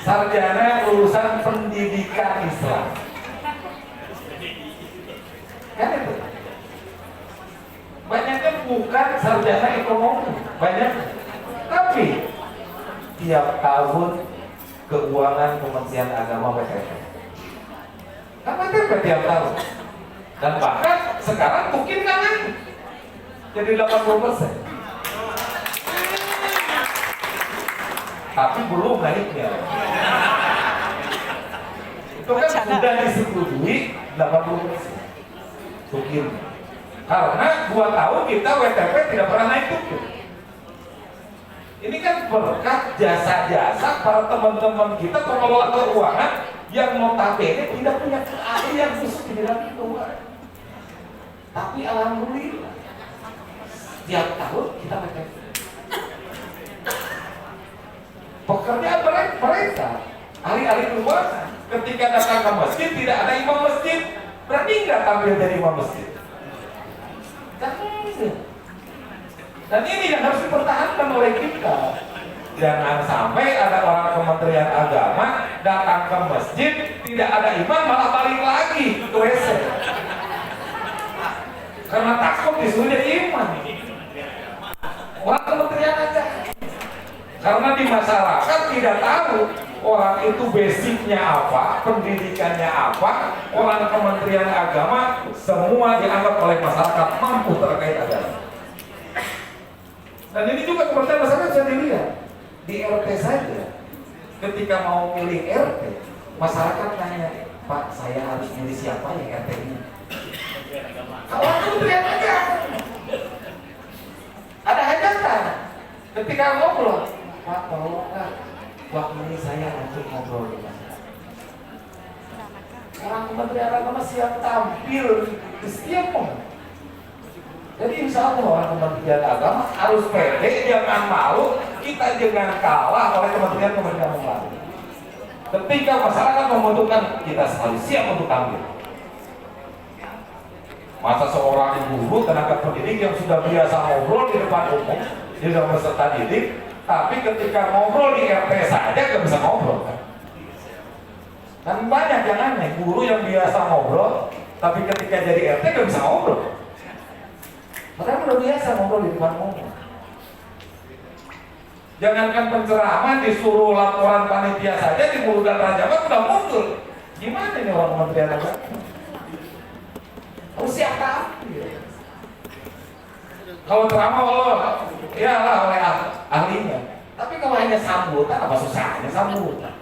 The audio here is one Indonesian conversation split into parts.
Sarjana lulusan pendidikan Islam. Kan itu. Banyaknya bukan sarjana ekonomi, banyak. Tapi tiap tahun keuangan Kementerian Agama WTP. Kan WTP tiap tahun. Dan bahkan sekarang mungkin kan jadi 80%. Tapi belum naiknya. Itu kan sudah disetujui 80%. Tukir. Karena 2 tahun kita WTP tidak pernah naik tukir. Ini kan berkat jasa-jasa para teman-teman kita pengelola keuangan yang notabene tidak punya keahlian khusus di bidang itu. Tapi alhamdulillah setiap tahun kita WTP. Pekerjaan mereka ahli-ahli keuangan ketika datang ke masjid tidak ada imam masjid, berarti nggak tampil jadi imam masjid. Dan ini yang harus dipertahankan oleh kita. Jangan sampai ada orang Kementerian Agama datang ke masjid tidak ada imam malah balik lagi ke WC karena takut disuruh jadi imam. Orang Kementerian Agama karena di masyarakat tidak tahu orang itu basicnya apa, pendidikannya apa. Orang Kementerian Agama semua dianggap oleh masyarakat mampu terkait agama. Dan ini juga kepercayaan masyarakat bisa dilihat di RT saja. Ketika mau milih RT, masyarakat tanya, Pak, saya harus milih siapa ya RT ini? Kalau Kementerian Agama ada hajatan. Ketika ngobrol, Pak, tolonglah waktu ini saya untuk ngobrol dengan orang Kementerian Agama siap tampil di setiap momen. Jadi insya Allah orang Kementerian Agama harus pede, jangan malu, kita jangan kalah oleh kementerian-kementerian lain. Ketika masyarakat membutuhkan, kita selalu siap untuk tampil. Masa seorang guru tenaga pendidik yang sudah biasa ngobrol di depan umum, di dalam peserta didik, tapi ketika ngobrol di RT saja nggak bisa ngobrol kan? Dan banyak yang aneh, guru yang biasa ngobrol, tapi ketika jadi RT nggak bisa ngobrol. Mereka udah biasa ngobrol di depan umum. Jangankan penceramah, disuruh laporan panitia saja di mulut dan rajaman udah muncul. Gimana ini orang Kementerian Agama? Harus siap tampil. Kalau ceramah iyalah oleh ahlinya. Tapi kalau hanya sambutan, apa susahnya sambutan?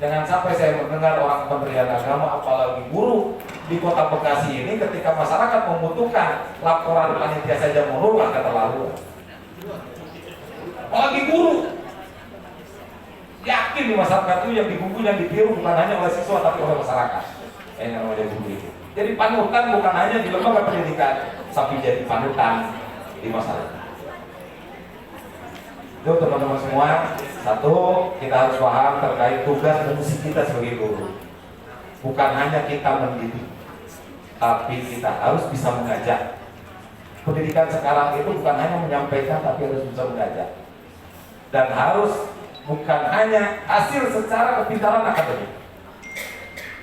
Jangan sampai saya mendengar orang Kementerian Agama, apalagi guru di Kota Bekasi ini, ketika masyarakat membutuhkan laporan panitia saja menolak keterlaluan. Apalagi guru. Yakin di masyarakat itu yang digugu, yang ditiru bukan hanya oleh siswa tapi oleh masyarakat. Yang namanya guru itu. Jadi panutan bukan hanya di lembaga pendidikan, tapi jadi panutan di masyarakat. Itu teman-teman semua, satu, kita harus paham terkait tugas fungsi kita sebagai guru. Bukan hanya kita mendidik, tapi kita harus bisa mengajak. Pendidikan sekarang itu bukan hanya menyampaikan, tapi harus bisa mengajak. Dan harus bukan hanya hasil secara kepintaran akademik,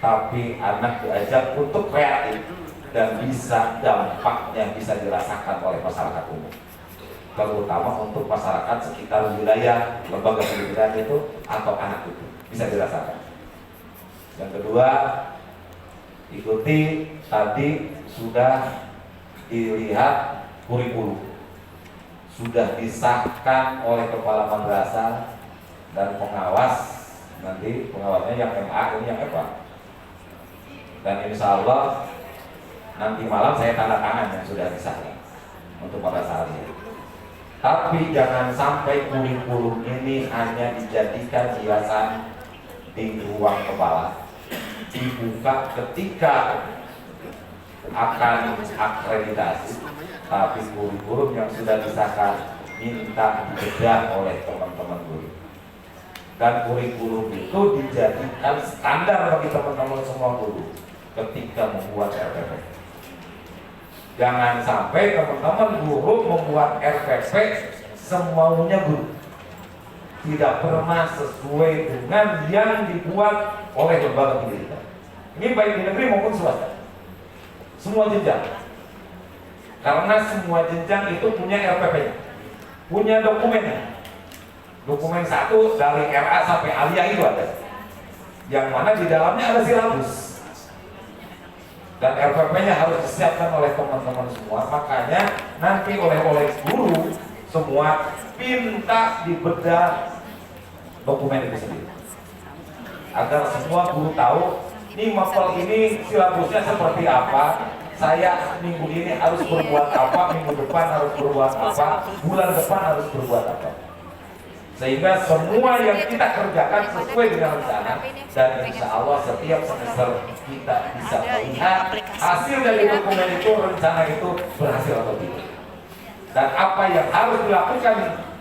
tapi anak diajak untuk kreatif dan bisa dampaknya bisa dirasakan oleh masyarakat umum, terutama untuk masyarakat sekitar wilayah lembaga pendidikan itu atau anak itu bisa dirasakan. Yang kedua, ikuti tadi sudah dilihat kurikulum, sudah disahkan oleh kepala madrasah dan pengawas, nanti pengawasnya yang MA, ini yang FA. Dan insya Allah nanti malam saya tanda tangan yang sudah disahkan untuk pada saat ini. Tapi jangan sampai kurikulum ini hanya dijadikan hiasan di ruang kepala, dibuka ketika akan akreditasi, tapi kurikulum yang sudah disahkan minta dibedah oleh teman-teman guru. Dan kurikulum itu dijadikan standar bagi teman-teman semua guru ketika membuat RPP. Jangan sampai teman-teman guru membuat RPP semaunya guru, tidak pernah sesuai dengan yang dibuat oleh lembaga pendidikan. Ini baik di negeri maupun swasta, semua jenjang. Karena semua jenjang itu punya RPP-nya, punya dokumennya. Dokumen 1 dari RA sampai Alia itu ada, yang mana di dalamnya ada silabus. Dan RPP-nya harus disiapkan oleh teman-teman semua. Makanya nanti oleh guru semua minta dibedah dokumen itu sendiri, agar semua guru tahu ini mapel ini silabusnya seperti apa. Saya minggu ini harus berbuat apa, minggu depan harus berbuat apa, bulan depan harus berbuat apa. Sehingga semua yang kita kerjakan sesuai dengan rencana, dan insya Allah setiap semester kita bisa melihat hasil dari dokumen itu, rencana itu berhasil atau tidak, dan apa yang harus dilakukan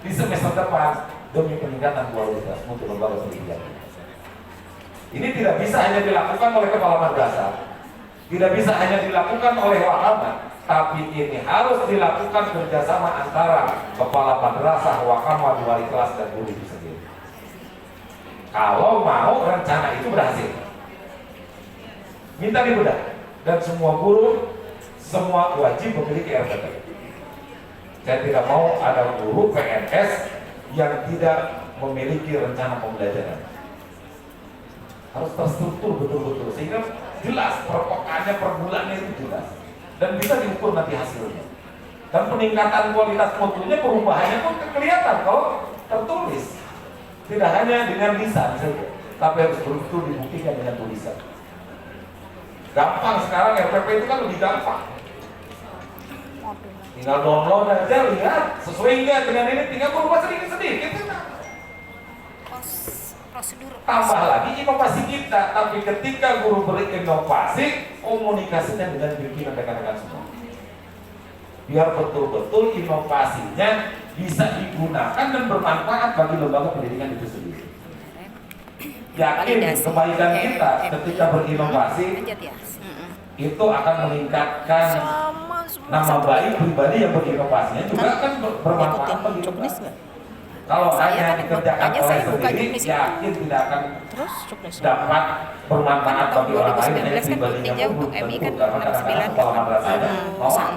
di semester depan demi peningkatan kualitas mutu lembaga pendidikan. Ini tidak bisa hanya dilakukan oleh kepala madrasah, tidak bisa hanya dilakukan oleh wakamat, tapi ini harus dilakukan kerjasama antara kepala madrasah, wakamat, wali kelas, dan guru itu sendiri. Kalau mau rencana itu berhasil, minta dibedah, dan semua guru semua wajib memiliki RPP. Saya tidak mau ada guru PNS yang tidak memiliki rencana pembelajaran. Harus terstruktur betul-betul sehingga jelas perpekaannya per bulannya itu jelas dan bisa diukur nanti hasilnya. Dan peningkatan kualitas mutunya, perubahannya pun kelihatan kalau tertulis. Tidak hanya dengan lisan saja, tapi harus betul-betul dibuktikan dengan tulisan. Gampang sekarang, RPP itu kan lebih gampang. Tinggal download aja, lihat sesuai enggak dengan ini, tinggal berubah sedikit-sedikit. Prosedur. Tambah lagi inovasi kita, tapi ketika guru berinovasi, komunikasinya dengan pimpinan rekan-rekan semua. Biar betul-betul inovasinya bisa digunakan dan bermanfaat bagi lembaga pendidikan itu sendiri. Yakin kebaikan kita ketika berinovasi itu akan meningkatkan nama baik pribadi yang berinovasinya juga akan bermanfaat bagi lembaga. Kalau hanya dikerjakan oleh sendiri, yakin tidak akan dapat bermanfaat bagi orang lain. Hanya pribadinya pun belum tentu, karena kadang-kadang kepala madrasahnya nolak.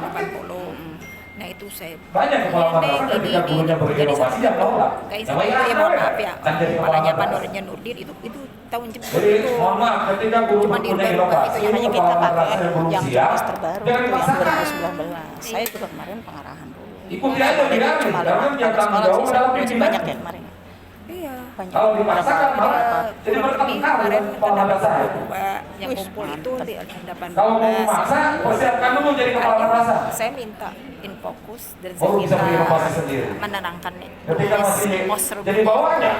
Nah itu saya Banyak kepala madrasah ketika gurunya berinovasi yang nolak. mohon maaf ya, kepalanya Pak Nurdin itu tahun jebol Jadi mohon maaf, ketika guru punya inovasi, hanya kita kepala madrasah pakai yang belum yang siap, terbaru jangan itu yang dipaksakan. 2019. Saya juga kemarin pengarahan dulu. Ikuti aja biarin, Cuma karena yang tanggung jawab adalah pimpinan. banyak ya kemarin. iya. Banyak. Kalau dipaksakan malah jadi bertengkar dengan kepala madrasah. Yang kumpul itu di 18. Kalau mau memaksa, persiapkan dulu jadi kepala madrasah. Saya minta infokus dan Oh, saya bisa minta berinovasi sendiri. menenangkan Ketika masih jadi bawahnya,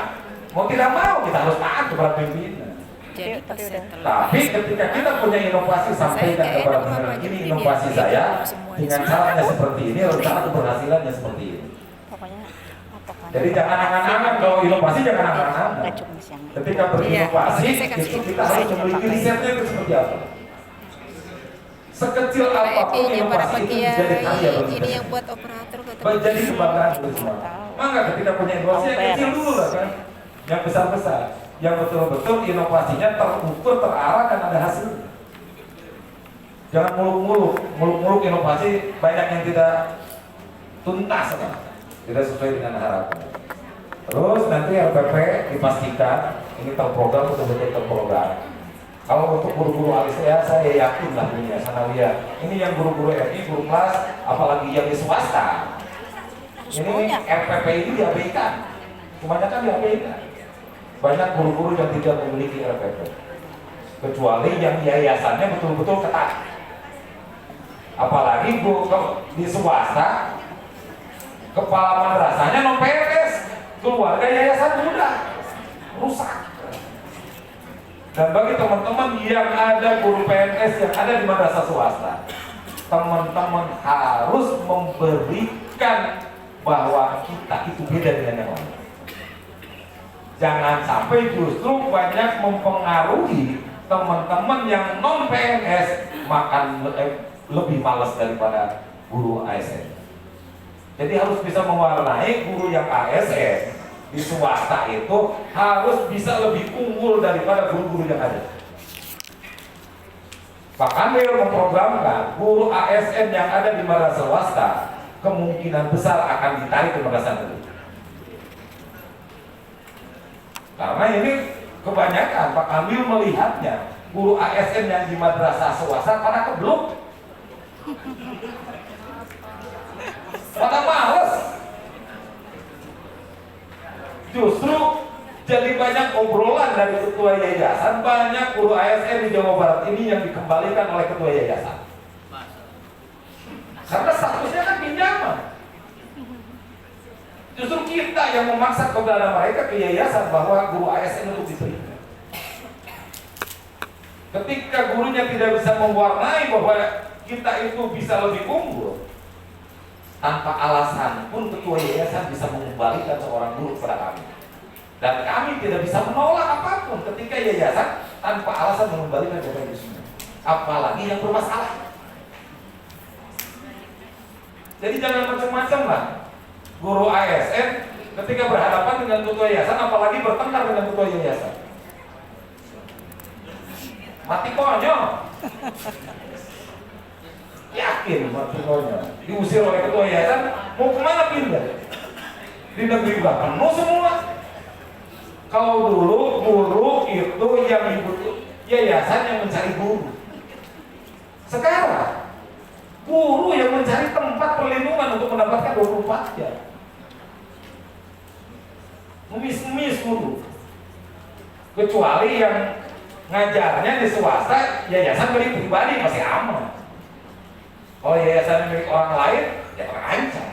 mau tidak mau kita harus taat kepada pimpinan. Jadi pas saya Tapi ketika kita punya inovasi, sampaikan kepada pimpinan, ini inovasi saya dengan caranya seperti ini, rencana keberhasilannya seperti ini. Pokoknya patokan. Jadi jangan angan-angan, kalau inovasi jangan angan-angan. Nggak cuma siang. Ketika berinovasi, Iya. itu kita harus memiliki risetnya itu seperti apa. Sekecil apapun Ini para inovasi itu pegiat menjadi karya bagi ini kita. yang buat operator kata Menjadi kebanggaan bagi semua. Maka ketika punya inovasi yang kecil dulu lah kan, yang besar-besar, yang betul-betul inovasinya terukur, terarah dan ada hasil. Jangan muluk-muluk inovasi banyak yang tidak tuntas, kan? Tidak sesuai dengan harapan. Terus nanti RPP dipastikan ini terprogram, betul-betul terprogram. Kalau untuk guru-guru alis ya, saya yakin lah punya sanawiyah. Ini yang guru-guru RI, guru kelas, apalagi yang di swasta. Ini RPP ini diabaikan, kebanyakan diabaikan. Banyak guru-guru yang tidak memiliki RPP, kecuali yang yayasannya betul-betul ketat. Apalagi di swasta, kepala madrasahnya non PNS, keluarga yayasan mudah, rusak. Dan bagi teman-teman yang ada guru PNS yang ada di madrasah swasta, teman-teman harus memberikan bahwa kita itu beda dengan yang lain. Jangan sampai justru banyak mempengaruhi teman-teman yang non PNS makan lebih malas daripada guru ASN. Jadi harus bisa mewarnai guru guru yang ASN di swasta itu harus bisa lebih unggul daripada guru-guru yang ada. Pak Kamil memprogramkan guru ASN yang ada di madrasah swasta kemungkinan besar akan ditarik ke madrasah negeri. Karena ini kebanyakan Pak Kamil melihatnya guru ASN yang di madrasah swasta pada keblok, pada males. Justru jadi banyak obrolan dari ketua yayasan, banyak guru ASN di Jawa Barat ini yang dikembalikan oleh ketua yayasan. Karena statusnya kan pinjaman. Justru kita yang memaksa kepada mereka ke yayasan bahwa guru ASN untuk diterima. Ketika gurunya tidak bisa mewarnai bahwa kita itu bisa lebih unggul, tanpa alasan pun ketua yayasan bisa mengembalikan seorang guru kepada kami. Dan kami tidak bisa menolak apapun ketika yayasan tanpa alasan mengembalikan kepada itu semua. Apalagi yang bermasalah. Jadi jangan macam-macam lah. Guru ASN ketika berhadapan dengan ketua yayasan, apalagi bertengkar dengan ketua yayasan. Mati konyol. Yakin mati konyol. Diusir oleh ketua yayasan, mau kemana pindah? Di negeri penuh semua. Kalau dulu guru itu yang dibutuh yayasan yang mencari guru. Sekarang guru yang mencari tempat perlindungan untuk mendapatkan 24 jam. Ngemis-ngemis guru. Kecuali yang ngajarnya di swasta, yayasan milik pribadi masih aman. Kalau yayasan milik orang lain, ya terancam.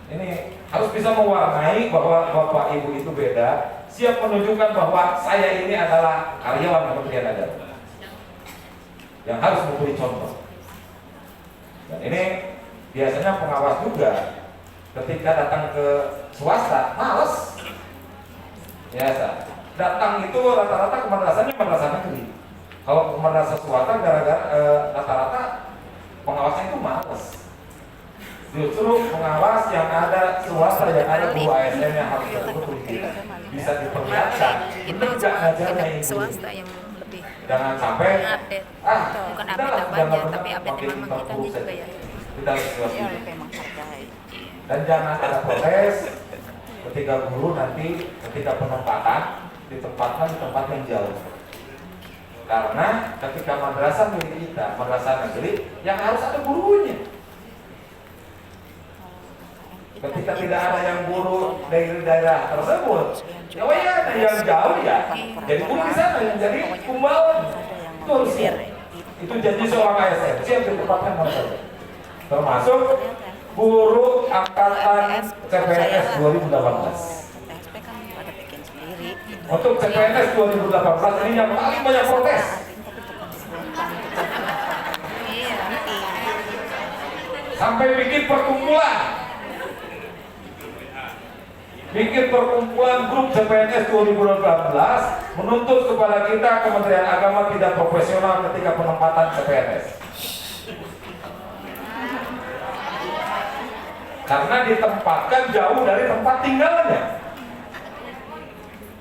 Ini harus bisa mewarnai bahwa Bapak Ibu itu beda, siap menunjukkan bahwa saya ini adalah karyawan Kementerian Agama yang harus memberi contoh. Dan ini biasanya pengawas juga ketika datang ke swasta males. Biasa datang itu rata-rata ke madrasahnya madrasah negeri. Kalau ke madrasah swasta gara-gara rata-rata pengawasnya itu males. Justru pengawas yang ada swasta yang ada guru ASN yang harus betul-betul bisa diperlihatkan. Kita ngajarnya ini. Swasta yang lebih Jangan sampai update. Bukan update jangan apanya, pernah tapi update pakai memang info kitanya juga saja. ya. Kita harus siap. Ya lebih menghargai. Dan jangan ada protes ketika guru nanti ketika penempatan ditempatkan di tempat yang jauh. Karena ketika madrasah milik kita, madrasah negeri, yang harus ada gurunya. Ketika tidak ada yang guru dari daerah tersebut, ya ada yang jauh ya. Jadi guru di sana yang jadi kumbalan. Itu harus siap. Itu janji seorang ASN, siap ditempatkan mana saja. Termasuk guru angkatan CPNS 2018. TSP kan pada bikin sendiri. Untuk CPNS 2018 ini yang paling banyak protes. Sampai bikin perkumpulan. Bikin perkumpulan grup CPNS 2018 menuntut kepada kita Kementerian Agama tidak profesional ketika penempatan CPNS. Karena ditempatkan jauh dari tempat tinggalnya.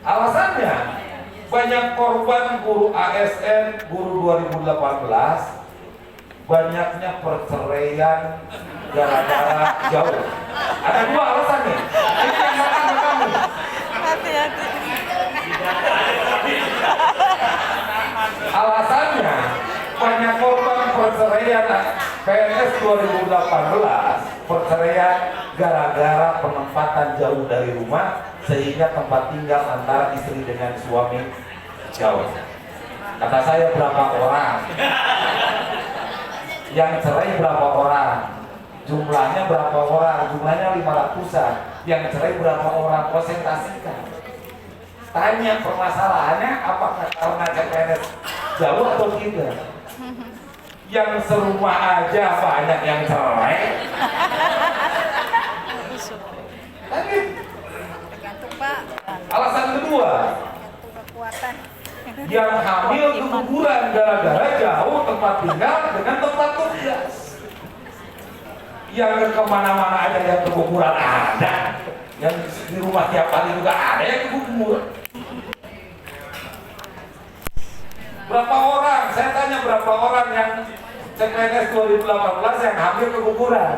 Alasannya banyak korban guru ASN guru 2018, banyaknya perceraian gara-gara jauh. Ada dua alasannya. Ini yang makan kamu. Hati-hati. Alasannya banyak korban perceraian PNS 2018, perceraian gara-gara penempatan jauh dari rumah sehingga tempat tinggal antara istri dengan suami jauh. Kata saya berapa orang? Yang cerai berapa orang? Jumlahnya berapa orang? Jumlahnya 500-an. Yang cerai berapa orang? Presentasikan. Tanya permasalahannya apakah karena CPNS jauh atau tidak? Yang serumah aja banyak yang cerai. Tadi. Tergantung Pak. Alasan kedua, Tergantung kekuatan. yang hamil keguguran gara-gara jauh tempat tinggal dengan tempat tugas. Yang kemana-mana aja yang keguguran ada, yang di rumah tiap hari juga ada yang keguguran. Berapa orang? Saya tanya berapa orang yang CPNS 2018 yang hampir keguguran?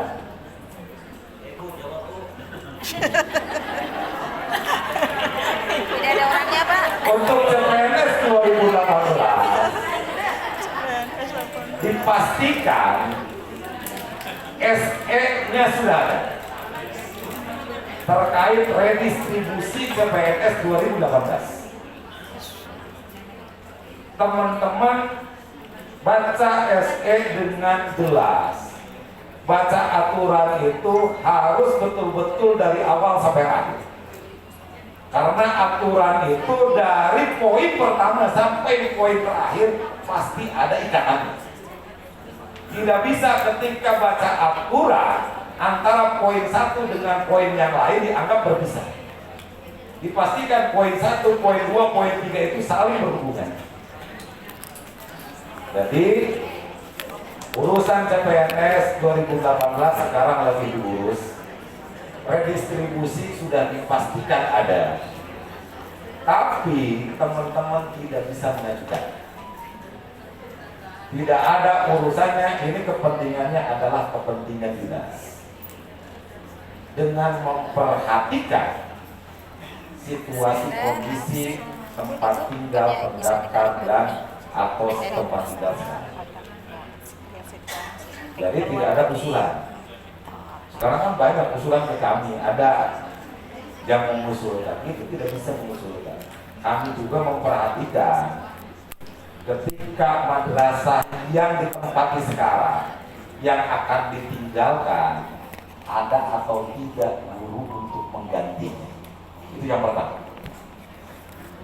Tidak ada orangnya, Pak. Untuk CPNS 2018 dipastikan SE-nya sudah ada terkait redistribusi CPNS 2018. Teman-teman baca SE dengan jelas. Baca aturan itu harus betul-betul dari awal sampai akhir. Karena aturan itu dari poin pertama sampai poin terakhir pasti ada ikatannya. Tidak bisa ketika baca aturan antara poin satu dengan poin yang lain dianggap berpisah. Dipastikan poin 1, poin 2, poin 3 itu saling berhubungan. Jadi urusan CPNS 2018 sekarang lagi diurus. Redistribusi sudah dipastikan ada, tapi teman-teman tidak bisa mengajukan. Tidak ada urusannya, ini kepentingannya adalah kepentingan dinas. Dengan memperhatikan situasi kondisi tempat tinggal pendatang dan atau tempat tinggal sekarang. Jadi tidak ada usulan. Sekarang kan banyak usulan ke kami, ada yang mengusulkan, itu tidak bisa mengusulkan. Kami juga memperhatikan ketika madrasah yang ditempati sekarang yang akan ditinggalkan ada atau tidak guru untuk menggantinya. Itu yang pertama.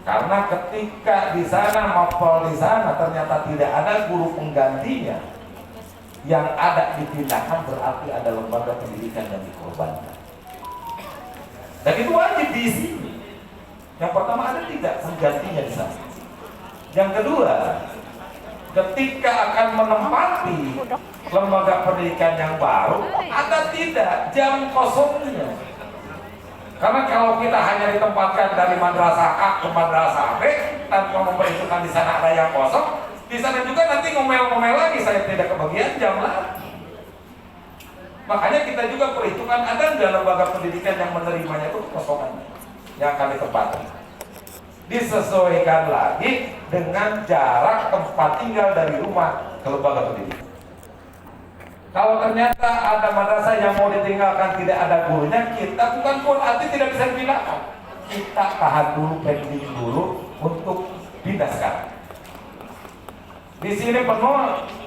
Karena ketika di sana mapel di sana ternyata tidak ada guru penggantinya, yang ada dipindahkan berarti ada lembaga pendidikan yang dikorbankan. Dan itu wajib di sini. Yang pertama ada tidak penggantinya di sana. Yang kedua, ketika akan menempati lembaga pendidikan yang baru, ada tidak jam kosongnya. Karena kalau kita hanya ditempatkan dari madrasah A ke madrasah B tanpa memperhitungkan di sana ada yang kosong, di sana juga nanti ngomel-ngomel lagi saya tidak kebagian jam lagi. Makanya kita juga perhitungan ada nggak lembaga pendidikan yang menerimanya itu kekosongan yang akan ditempati. Disesuaikan lagi dengan jarak tempat tinggal dari rumah ke lembaga pendidikan. Kalau ternyata ada madrasah yang mau ditinggalkan tidak ada gurunya, kita bukan pun arti tidak bisa dipindahkan. Kita tahan dulu, pending dulu untuk pindah sekarang. Di sini penuh,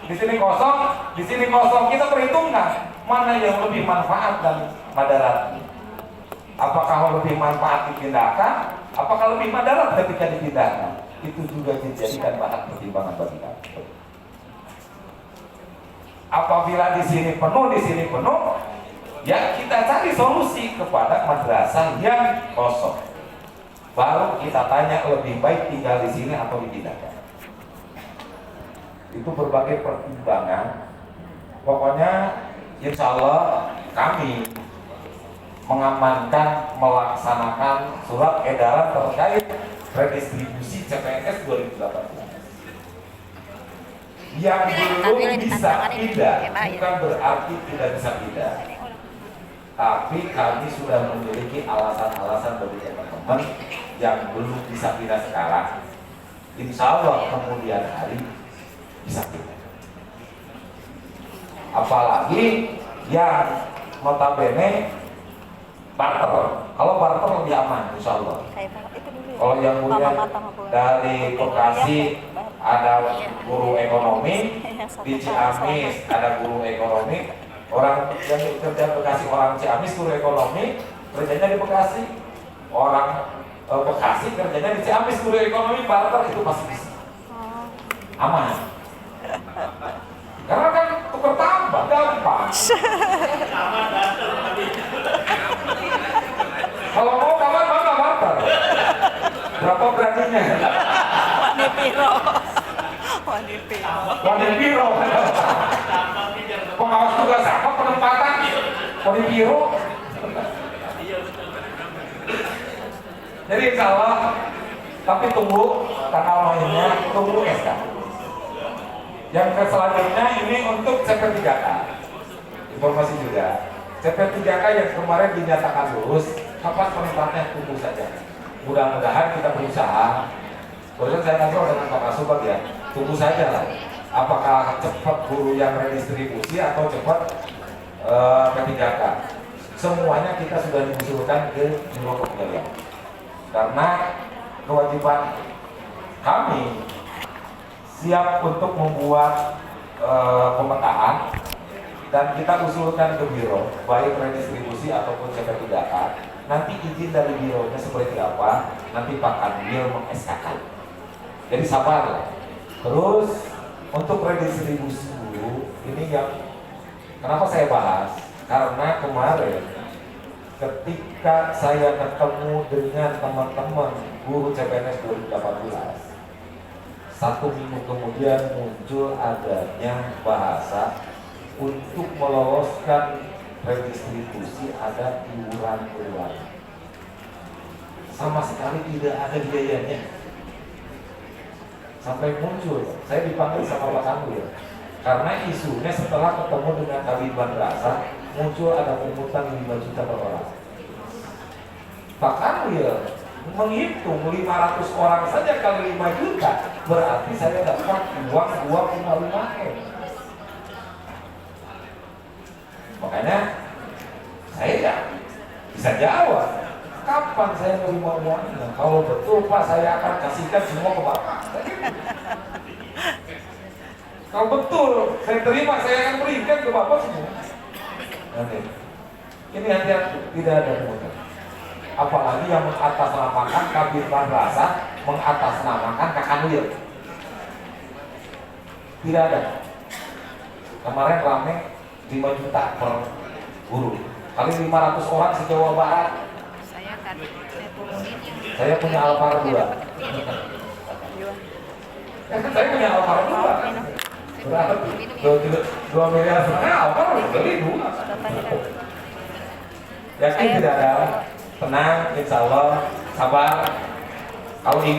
di sini kosong, di sini kosong. Kita perhitungkan mana yang lebih manfaat dan madarat. Apakah lebih manfaat dipindahkan? Apakah lebih madarat ketika dipindahkan? Itu juga dijadikan bahan pertimbangan bagi kami. Apabila di sini penuh, ya kita cari solusi kepada madrasah yang kosong. Baru kita tanya lebih baik tinggal di sini atau dipindahkan. Itu berbagai pertimbangan. Pokoknya insya Allah kami mengamankan melaksanakan surat edaran terkait redistribusi CPNS 2018. Yang belum bisa pindah bukan berarti tidak bisa pindah, tapi kami sudah memiliki alasan-alasan bagi teman-teman yang belum bisa pindah sekarang. Insya Allah kemudian hari bisa pindah. Apalagi yang notabene barter. Kalau barter lebih aman, insya Allah. Kalau yang punya dari Bekasi ada guru ekonomi, di Ciamis ada guru ekonomi, orang yang kerja Bekasi orang Ciamis guru ekonomi, kerjanya di Bekasi, orang Bekasi kerjanya di Ciamis guru ekonomi, barter itu pasti bisa, aman. Karena kan tukar tambah gampang. Kalau mau kawan mana barter? Berapa beraninya? Wanipiro. Pengawas tugas apa penempatan? Mau di biro. Jadi insya Allah, tapi tunggu tanggal mainnya, tunggu SK. Yang selanjutnya ini untuk CP3K. Informasi juga, CP3K yang kemarin dinyatakan lulus, kapan penempatnya tunggu saja. Mudah-mudahan kita berusaha. Barusan saya ngobrol dengan Pak Kasubat ya, tunggu saja lah. Apakah cepat guru yang redistribusi atau cepat P3K? Semuanya kita sudah diusulkan ke Biro Kepegawaian. Karena kewajiban kami siap untuk membuat pemetaan dan kita usulkan ke biro baik redistribusi ataupun CP3K. Nanti izin dari bironya seperti apa, nanti Pak Kanwil meng-SK-kan. Jadi sabar lah. Terus untuk redistribusi dulu, ini yang kenapa saya bahas? Karena kemarin ketika saya ketemu dengan teman-teman guru CPNS 2018, 1 minggu kemudian muncul adanya bahasa untuk meloloskan redistribusi ada iuran keluar. Sama sekali tidak ada biayanya. Sampai muncul, saya dipanggil sama Pak Kanwil karena isunya setelah ketemu dengan Kabid Madrasah muncul ada pungutan 5 juta per orang. Pak Kanwil menghitung 500 orang saja kali 5 juta berarti saya dapat uang 2,5 M. Makanya saya ya bisa jawab, kapan saya menerima uangnya? Kalau betul Pak, saya akan kasihkan semua ke Bapak. Kalau betul saya terima, saya akan berikan ke Bapak semua. Nanti ini hati-hati, tidak ada kemudian. Apalagi yang mengatasnamakan Kabid Madrasah, mengatasnamakan Kak Kanwil. Tidak ada. Kemarin rame 5 juta per guru. Kali 500 orang se-Jawa Barat. Saya punya Alphard 2. Saya punya Alphard 2. Berapa? 2 miliar setengah Alphard beli 2. Yakin tidak ada? Tenang, insya Allah, sabar. Kalau ingin